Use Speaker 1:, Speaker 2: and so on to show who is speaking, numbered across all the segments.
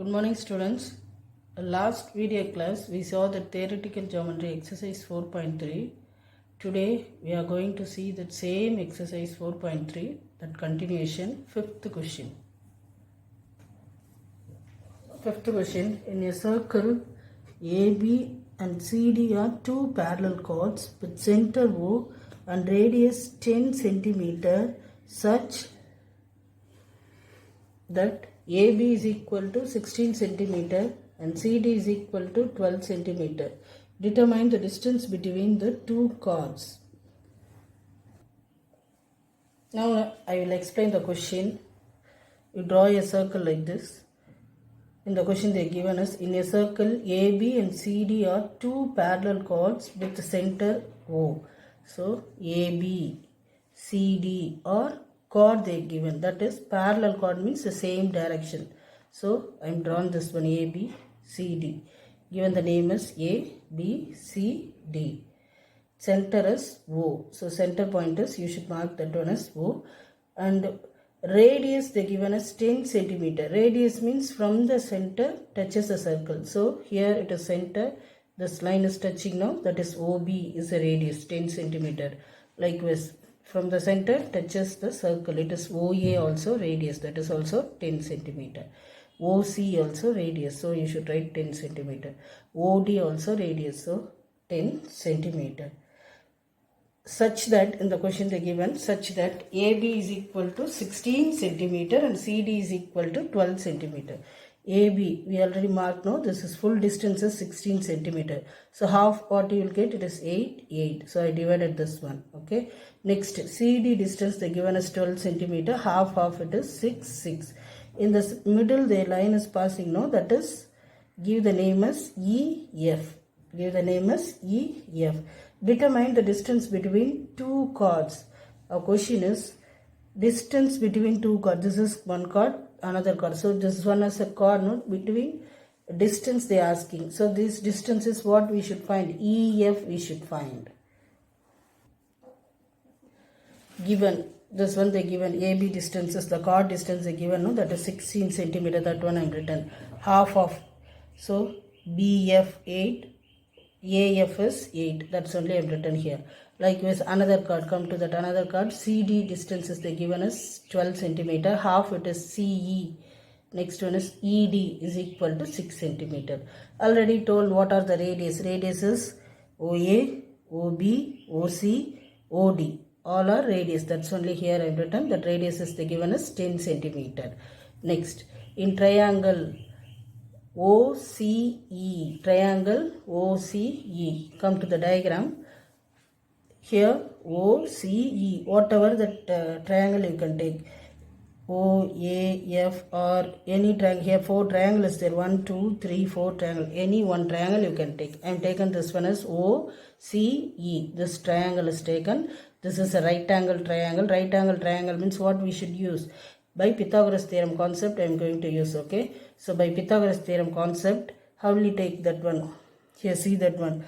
Speaker 1: Good morning, students. Last video class we saw the theoretical geometry exercise 4.3. Today we are going to see that same exercise 4.3, that continuation. Fifth question. In a circle, AB and CD are two parallel chords with center O and radius 10 centimeter such that AB is equal to 16 centimeter and CD is equal to 12 centimeter. Determine the distance between the two chords. Now I will explain the question. You draw a circle like this. In the question they are given us, in a circle AB and CD are two parallel chords with the center O. So AB, CD are chord they are given, that is parallel chord means the same direction. So I am drawn this one A, B, C, D. Given the name is A, B, C, D. Center is O. So center point is, you should mark that one as O. And radius they given as 10 centimeter. Radius means from the center touches the circle. So here it is center. This line is touching now. That is OB is the radius 10 centimeter. Likewise, from the center touches the circle. It is OA also radius. That is also 10 centimeter. OC also radius. So you should write 10 centimeter. OD also radius. So 10 centimeter. Such that, in the question they given, such that AB is equal to 16 centimeter and CD is equal to 12 centimeter. AB, we already marked now, this is full distance is 16 centimeter. So half what you will get, it is 8. So I divided this one. Okay. Next, CD distance they given as 12 centimeter, half of it is 6. In the middle the line is passing now, that is, give the name as EF. Determine the distance between two chords. Our question is distance between two chords. This is one chord, another chord. So this one is a chord note between distance they are asking. So this distance is what we should find. EF we should find. Given this one they given AB distance is the chord distance they given, no, that is 16 centimeter. That one I am written half of. So BF 8. AF is 8. That's only I have written here. Likewise, another chord, come to that another chord. CD distance is they given as 12 centimeter. Half it is CE. Next one is ED is equal to 6 centimeter. Already told what are the radius. Radius is OA, OB, OC, OD. All are radius. That's only here I have written. That radius is they given as 10 centimeter. Next, in triangle OCE, triangle OCE. Come to the diagram. Here OCE, whatever that triangle you can take. OAF or any triangle. Here 4 triangle is there. 1, 2, 3, 4 triangle. Any one triangle you can take. I am taken this one as OCE. This triangle is taken. This is a right angle triangle. Right angle triangle means what we should use. By Pythagoras theorem concept I am going to use. Okay. So by Pythagoras theorem concept, how will you take that one? Here see that one.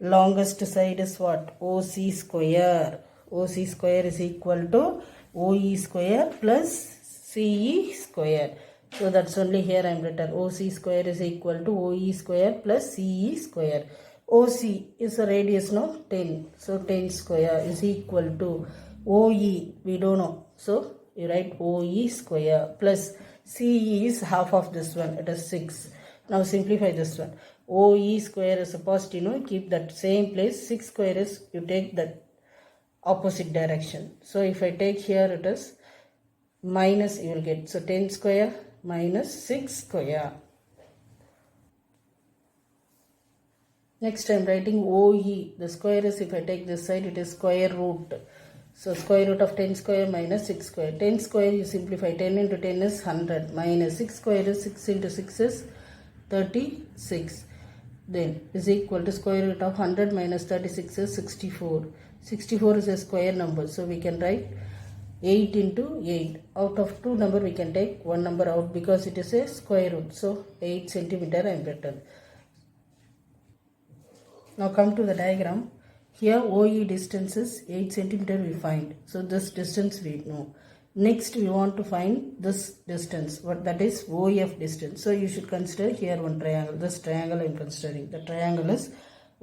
Speaker 1: Longest side is what? OC square. OC square is equal to OE square plus CE square. So that's only here I am written. OC square is equal to OE square plus CE square. OC is a radius, no? 10. So 10 square is equal to OE. We don't know. So you write OE square plus CE is half of this one. It is 6. Now simplify this one. OE square is a positive, no? Keep that same place. 6 square is, you take that opposite direction. So if I take here it is minus, you will get. So 10 square minus 6 square. Next I am writing OE. The square is, if I take this side, it is square root. So square root of 10 square minus 6 square. 10 square you simplify. 10 into 10 is 100. Minus 6 square is 6 into 6 is 36. Then is equal to square root of 100 minus 36 is 64. 64 is a square number. So we can write 8 into 8. Out of 2 number we can take 1 number out because it is a square root. So 8 centimeter I am written. Now come to the diagram. Here OE distance is 8 centimeter we find. So this distance we know. Next we want to find this distance, what that is OF distance. So you should consider here one triangle. This triangle I am considering. The triangle is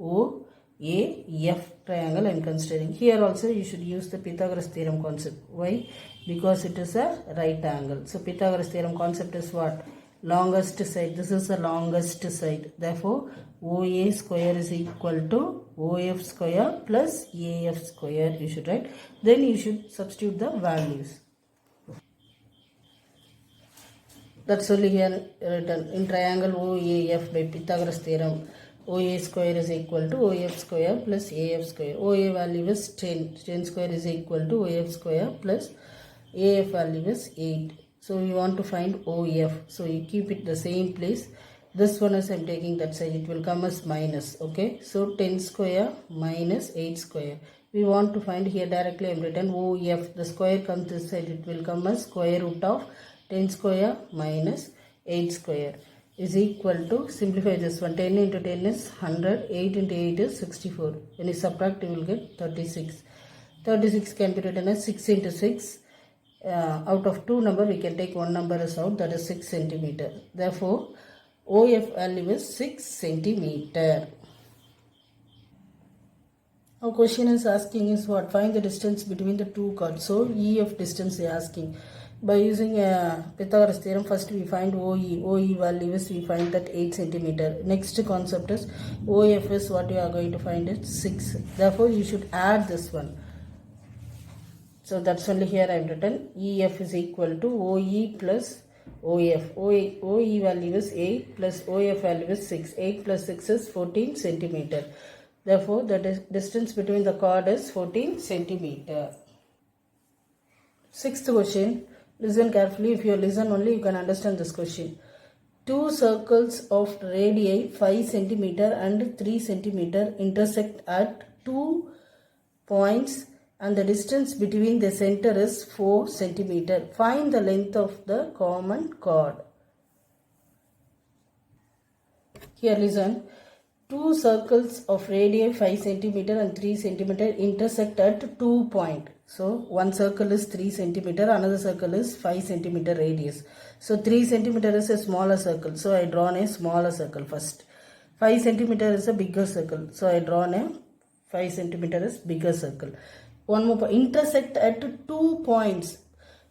Speaker 1: OAF triangle I am considering. Here also you should use the Pythagoras theorem concept. Why? Because it is a right angle. So Pythagoras theorem concept is what? Longest side. This is the longest side. Therefore OA square is equal to OF square plus AF square you should write. Then you should substitute the values. That's only here written in triangle OAF by Pythagoras theorem. OA square is equal to OF square plus AF square. OA value is 10. 10 square is equal to OF square plus AF value is 8. So we want to find OF. So you keep it the same place. This one is I am taking that side. It will come as minus. Okay. So 10 square minus 8 square. We want to find here directly I am written OF. The square comes this side. It will come as square root of 10 square minus 8 square is equal to, simplify this one, 10 into 10 is 100, 8 into 8 is 64. When you subtract you will get 36. 36 can be written as 6 into 6. Out of 2 number we can take one number as out, that is 6 centimeter. Therefore OF value is 6 centimeter. Our question is asking is what? Find the distance between the two chords. So EF distance they are asking. By using Pythagoras theorem, first we find OE. OE value is we find that 8 centimeter. Next concept is OF is what you are going to find is 6. Therefore you should add this one. So that's only here I have written EF is equal to OE plus OF. OE value is 8 plus OF value is 6. 8 plus 6 is 14 centimeter. Therefore the distance between the chord is 14 centimeter. Sixth question. Listen carefully. If you listen only, you can understand this question. Two circles of radii 5 centimeter and 3 centimeter intersect at 2 points and the distance between the center is 4 centimeter. Find the length of the common chord. Here listen. Two circles of radii 5 centimeter and 3 centimeter intersect at 2 points. So one circle is 3 centimeter, another circle is 5 centimeter radius. So 3 centimeter is a smaller circle. So I drawn a smaller circle first. 5 centimeter is a bigger circle. So I drawn a 5 centimeter is bigger circle. One more point. Intersect at 2 points.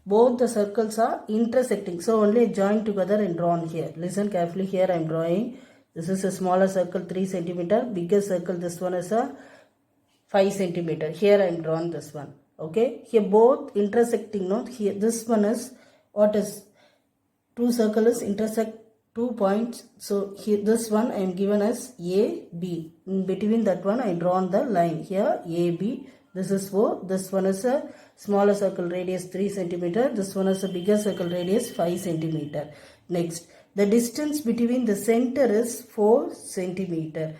Speaker 1: Both the circles are intersecting. So only join together and drawn here. Listen carefully. Here I am drawing. This is a smaller circle 3 centimeter. Bigger circle, this one is a 5 centimeter. Here I am drawn this one. Okay. Here both intersecting. Note here this one is what is two circles intersect 2 points. So here this one I am given as AB. In between that one I drawn the line here AB. This is O. This one is a smaller circle radius 3 centimeter. This one is a bigger circle radius 5 centimeter. Next. The distance between the center is 4 centimeter.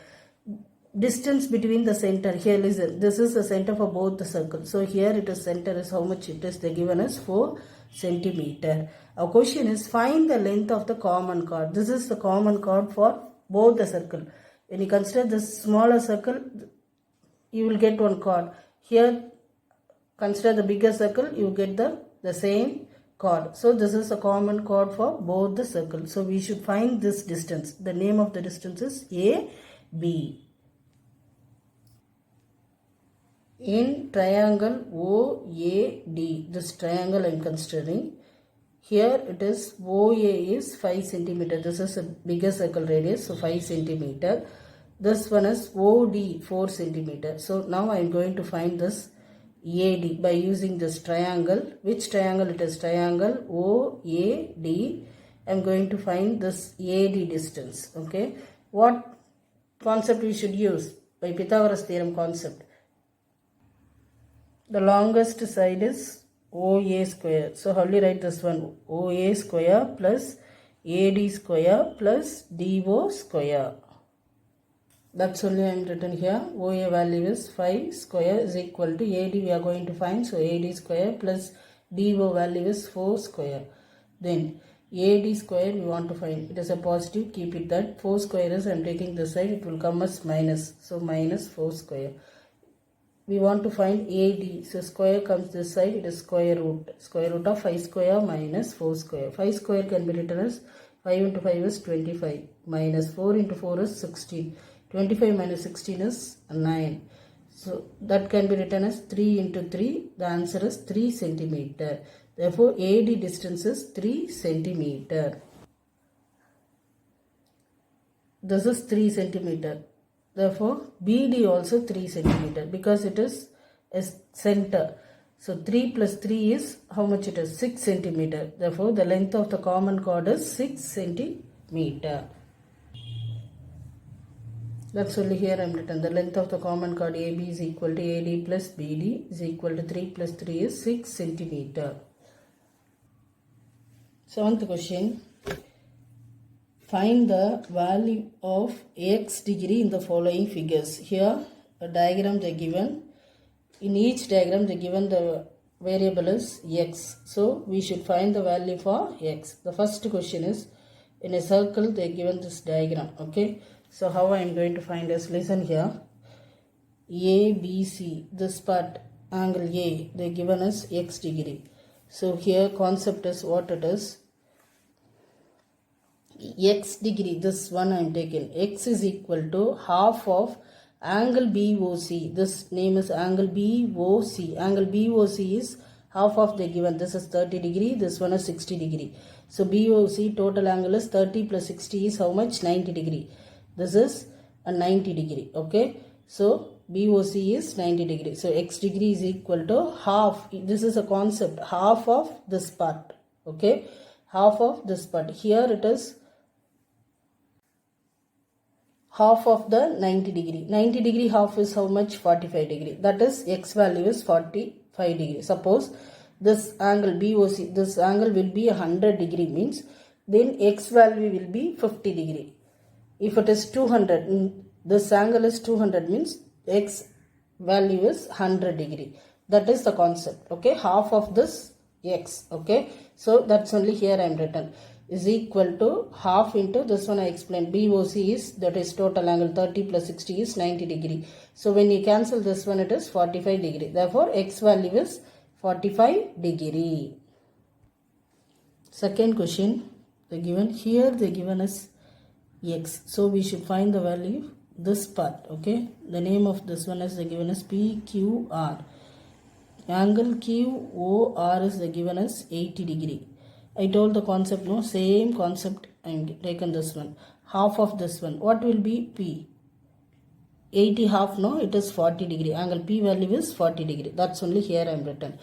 Speaker 1: Distance between the center, here listen, this is the center for both the circles. So here it is center is how much it is, they given as 4 centimeter. Our question is find the length of the common chord. This is the common chord for both the circle. When you consider this smaller circle, you will get one chord. Here consider the bigger circle, you get the same chord. So this is a common chord for both the circles. So we should find this distance. The name of the distance is AB. In triangle OAD, this triangle I am considering, here it is OA is 5 centimeter. This is a bigger circle radius, so 5 centimeter. This one is OD 4 centimeter. So now I am going to find this AD by using this triangle. Which triangle it is? Triangle OAD. I am going to find this AD distance. Okay. What concept we should use? By Pythagoras theorem concept. The longest side is OA square. So how will you write this one? OA square plus AD square plus DO square. That's only I am written here. OA value is 5 square is equal to AD we are going to find. So AD square plus DO value is 4 square. Then AD square we want to find. It is a positive. Keep it that. 4 square is I am taking this side. It will come as minus. So minus 4 square. we want to find AD. So square comes this side, it is square root. Square root of 5 square minus 4 square. 5 square can be written as 5 into 5 is 25 minus 4 into 4 is 16. 25 minus 16 is 9. So that can be written as 3 into 3. The answer is 3 centimeter. Therefore AD distance is 3 centimeter. This is 3 centimeter. Therefore BD also 3 centimeter because it is a center. So 3 plus 3 is how much it is? 6 centimeter. Therefore the length of the common chord is 6 centimeter. That's only here I am written. The length of the common chord AB is equal to AD plus BD is equal to 3 plus 3 is 6 centimeter. 7th question. Find the value of x degree in the following figures. Here a diagram they given. In each diagram they given the variable is x. So we should find the value for x. The first question is in a circle they given this diagram. Okay. So how I am going to find is, listen here. ABC, this part angle A, they given us x degree. So here concept is what it is. X degree, this one I am taking. X is equal to half of angle BOC. This name is angle BOC. Angle BOC is half of the given. This is 30 degree. This one is 60 degree. So BOC total angle is 30 plus 60 is how much? 90 degree. This is a 90 degree. Okay. So BOC is 90 degree. So X degree is equal to half. This is a concept. Half of this part. Okay. Half of this part. Here it is half of the 90 degree. 90 degree half is how much? 45 degree. That is X value is 45 degree. Suppose this angle BOC, this angle will be 100 degree means then X value will be 50 degree. If it is 200, this angle is 200 means X value is 100 degree. That is the concept. Okay. Half of this X. Okay. So that's only here I am written. Is equal to half into this one I explained. BOC is, that is total angle 30 plus 60 is 90 degree. So when you cancel this one it is 45 degree. Therefore X value is 45 degree. Second question they given here, they given us X. So we should find the value this part. Okay. The name of this one is they given as PQR. Angle QOR is they given as 80 degree. I told the concept, no, same concept I am taken this one. Half of this one. What will be P? 80 half, no, it is 40 degree. Angle P value is 40 degree. That's only here I am written.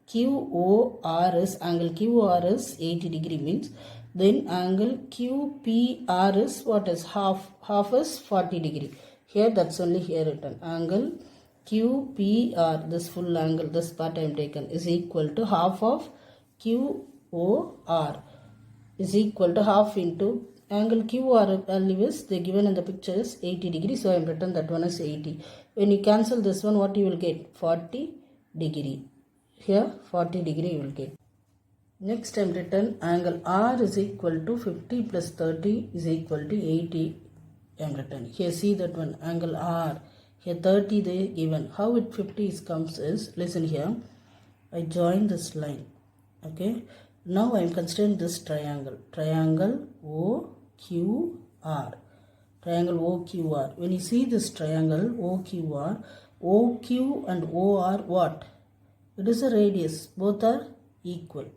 Speaker 1: QOR is, angle QOR is 80 degree means then angle QPR is what is half. Half is 40 degree. Here that's only here written. Angle QPR, this full angle, this part I am taken, is equal to half of QOR is equal to half into angle QR value is they given in the picture is 80 degree. So I am written that one is 80. When you cancel this one, what you will get? 40 degree. Here 40 degree you will get. Next I am written angle R is equal to 50 plus 30 is equal to 80. I am written. Here see that one angle R. Here 30 they given. How it 50 is comes is, listen here. I join this line. Okay. Now I am considering this triangle. Triangle OQR. Triangle OQR. When you see this triangle OQR, OQ and OR what? It is a radius. Both are equal.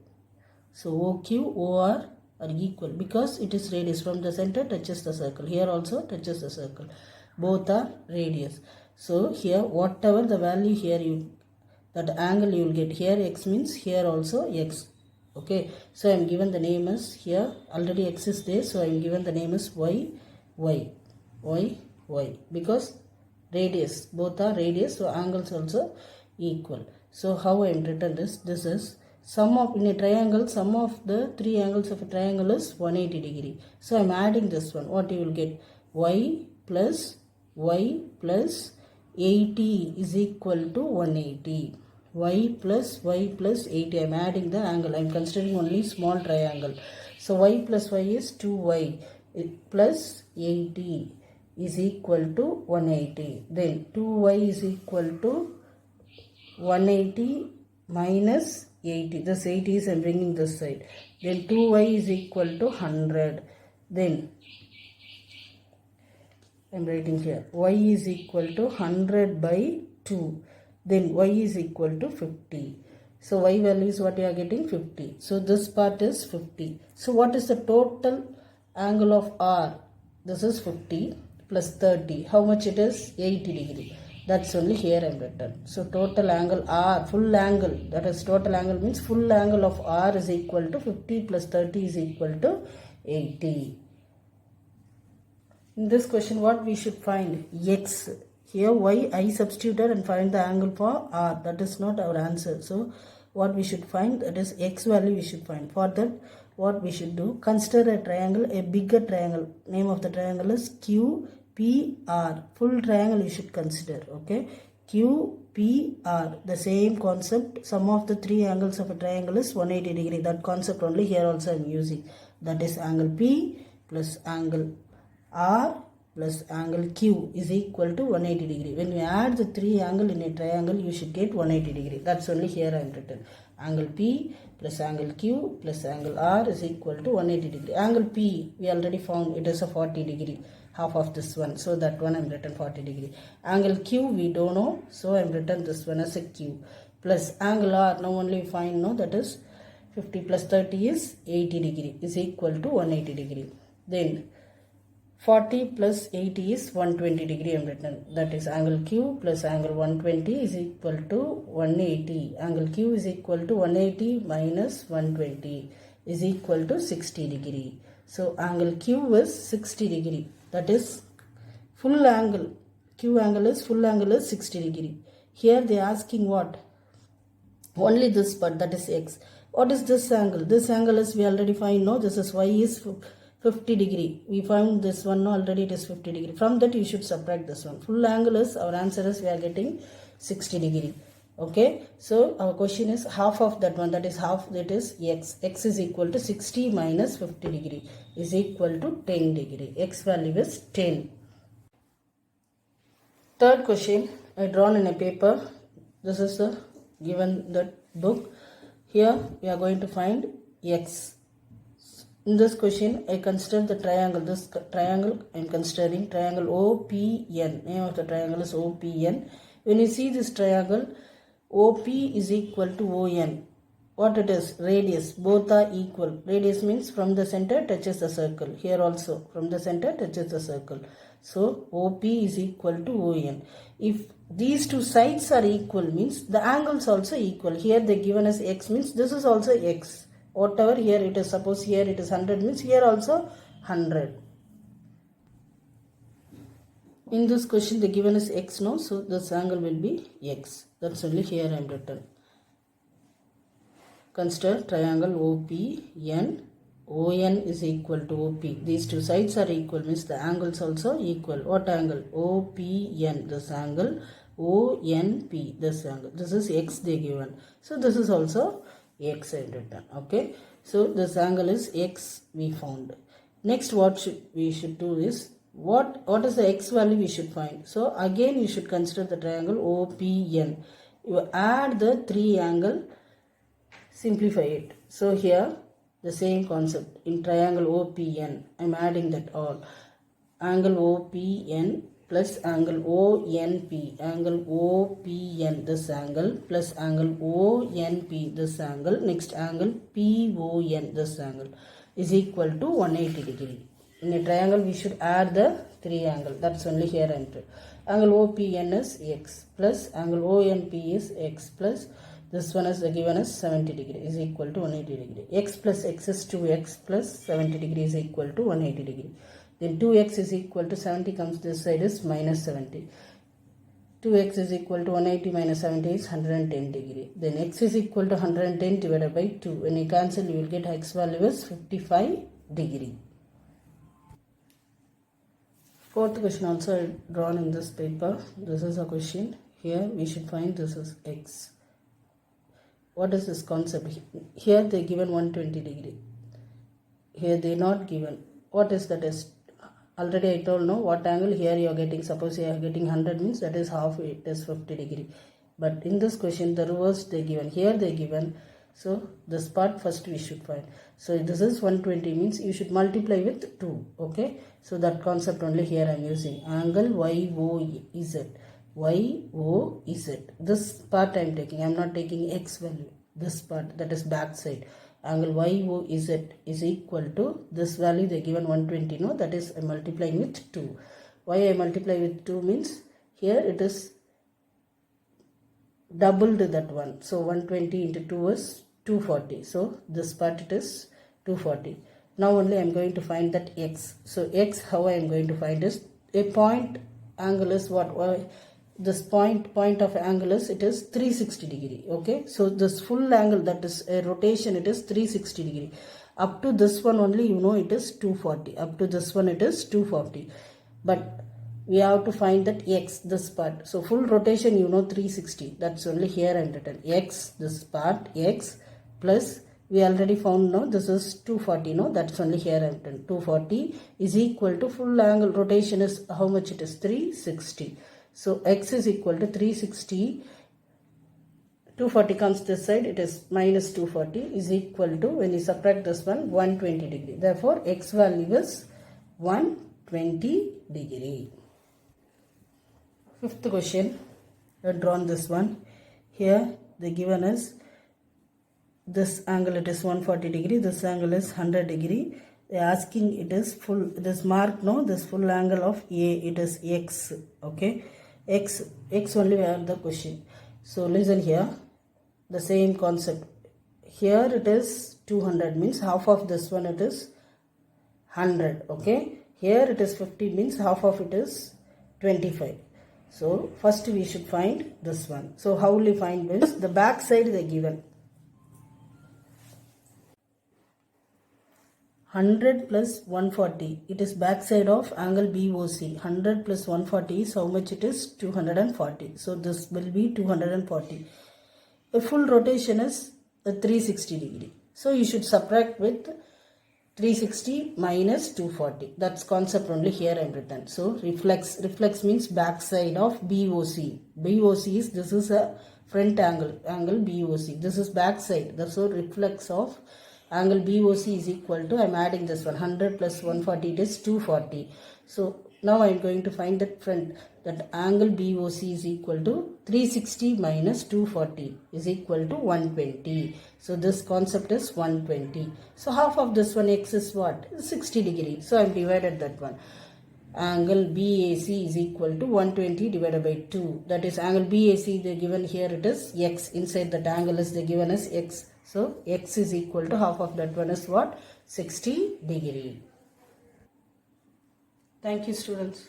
Speaker 1: So OQ, OR are equal because it is radius. From the center touches the circle. Here also touches the circle. Both are radius. So here whatever the value here you, that angle you will get, here x means here also x. Okay. So I am given the name as here already x is there. So I am given the name as y, y, y, y because radius. Both are radius. So angles also equal. So how I am written this? This is sum of, in a triangle, sum of the three angles of a triangle is 180 degree. So I am adding this one. What you will get? Y plus 80 is equal to 180. Y plus 80. I am adding the angle. I am considering only small triangle. So y plus y is 2y plus 80 is equal to 180. Then 2y is equal to 180 minus 80. This 80 is I'm bringing this side. Then 2y is equal to 100. Then I'm writing here y is equal to 100 by 2. Then y is equal to 50. So y value is what you are getting, 50. So this part is 50. So what is the total angle of R? This is 50 plus 30. How much it is? 80 degree. That's only here I am written. So total angle R, full angle, that is total angle means full angle of R is equal to 50 plus 30 is equal to 80. In this question what we should find? X. Here y I substituted and find the angle for R. That is not our answer. So what we should find, that is x value we should find. For that what we should do, consider a triangle, a bigger triangle. Name of the triangle is QPR. Full triangle you should consider. Okay. QPR. The same concept. Sum of the three angles of a triangle is 180 degree. That concept only here also I am using. That is angle P plus angle R plus angle Q is equal to 180 degree. When you add the three angle in a triangle, you should get 180 degree. That's only here I am written. Angle P plus angle Q plus angle R is equal to 180 degree. Angle P we already found it is a 40 degree. Half of this one. So that one I am written 40 degree. Angle Q we don't know. So I am written this one as a Q. Plus angle R now only find no, that is 50 plus 30 is 80 degree is equal to 180 degree. Then 40 plus 80 is 120 degree I am written. That is angle Q plus angle 120 is equal to 180. Angle Q is equal to 180 minus 120 is equal to 60 degree. So angle Q is 60 degree. That is full angle. Q angle is full angle is 60 degree. Here they are asking what? Only this part, that is x. What is this angle? This angle is we already find no. This is y is 50 degree. We found this one no, already it is 50 degree. From that you should subtract this one. Full angle is, our answer is we are getting 60 degree. Okay. So our question is half of that one, that is half, that is x. X is equal to 60 minus 50 degree is equal to 10 degree. X value is 10. Third question I drawn in a paper. This is the given that book. Here we are going to find x. In this question, I consider the triangle. This triangle I am considering triangle OPN. Name of the triangle is OPN. When you see this triangle, OP is equal to ON. What it is? Radius. Both are equal. Radius means from the center touches the circle. Here also from the center touches the circle. So OP is equal to ON. If these two sides are equal means the angles also equal. Here they given us x means this is also x. Whatever here it is, suppose here it is 100 means here also 100. In this question they given us x no, so this angle will be x. That's only here I am written. Consider triangle OPN. ON is equal to OP. These two sides are equal means the angles also equal. What angle? OPN, this angle. ONP, this angle. This is x they given. So this is also x I have written. Okay. So this angle is x we found. Next what we should do is what is the x value we should find. So again you should consider the triangle OPN. You add the three angle, simplify it. So here the same concept in triangle OPN. I am adding that all. Angle OPN plus angle ONP. Angle OPN, this angle, plus angle ONP, this angle. Next angle PON, this angle is equal to 180 degree. In a triangle we should add the three angle. That's only here entered. Angle OPN is x plus angle ONP is x plus this one is given as 70 degree is equal to 180 degree. X plus x is 2x plus 70 degree is equal to 180 degree. Then 2x is equal to 70 comes this side is minus 70. 2x is equal to 180 minus 70 is 110 degree. Then x is equal to 110 divided by 2. When you cancel you will get x value is 55 degree. Fourth question also drawn in this paper. This is a question. Here we should find this is x. What is this concept? Here they given 120 degree. Here they not given. What is that is? Already I told no what angle here you are getting. Suppose you are getting 100 means that is half, it is 50 degree. But in this question, the reverse they given. Here they given. So this part first we should find. So this is 120 means you should multiply with 2. Okay. So that concept only here I am using. Angle YOZ. YOZ. This part I am taking. I am not taking X value. This part, that is back side. Angle YOZ is equal to this value they given 120. No, that is I am multiplying with 2. Why I multiply with 2 means here it is doubled that one. So 120 into 2 is 240. So this part it is 240. Now only I am going to find that X. So X, how I am going to find is a point angle is what? This point of angle is, it is 360 degree. Okay. So this full angle, that is a rotation, it is 360 degree. Up to this one only, you know, it is 240. Up to this one it is 240. But we have to find that X, this part. So full rotation, you know, 360. That's only here I am written. X, this part, X plus, we already found, no, this is 240, no, that's only here I am written. 240 is equal to full angle rotation is how much it is? 360. So X is equal to 360. 240 comes this side, it is minus 240 is equal to, when you subtract this one, 120 degree. Therefore, X value is 120 degree. Fifth question, I have drawn this one. Here they given us this angle, it is 140 degree, this angle is 100 degree. They are asking it is full, this mark, no, this full angle of A, it is X. Okay, X only we have the question. So listen here, the same concept. Here it is 200 means half of this one it is 100. Okay, here it is 50 means half of it is 25. So first we should find this one. So how will we find this? The back side they given 100 plus 140. It is back side of angle BOC. 100 plus 140 is how much it is? 240. So this will be 240. A full rotation is a 360 degree. So you should subtract with 360 minus 240. That's concept only here I am written. So reflex means back side of BOC. BOC is, this is a front angle BOC. This is back side. So reflex of angle BOC is equal to, I am adding this one, 100 plus 140, it is 240. So now I am going to find that front, that angle BOC is equal to 360 minus 240 is equal to 120. So this concept is 120. So half of this one, X is what? 60 degree. So I have divided that one. Angle BAC is equal to 120 divided by 2. That is angle BAC they given here, it is X. Inside that angle is they given as X. So X is equal to half of that one is what? 60 degree. Thank you, students.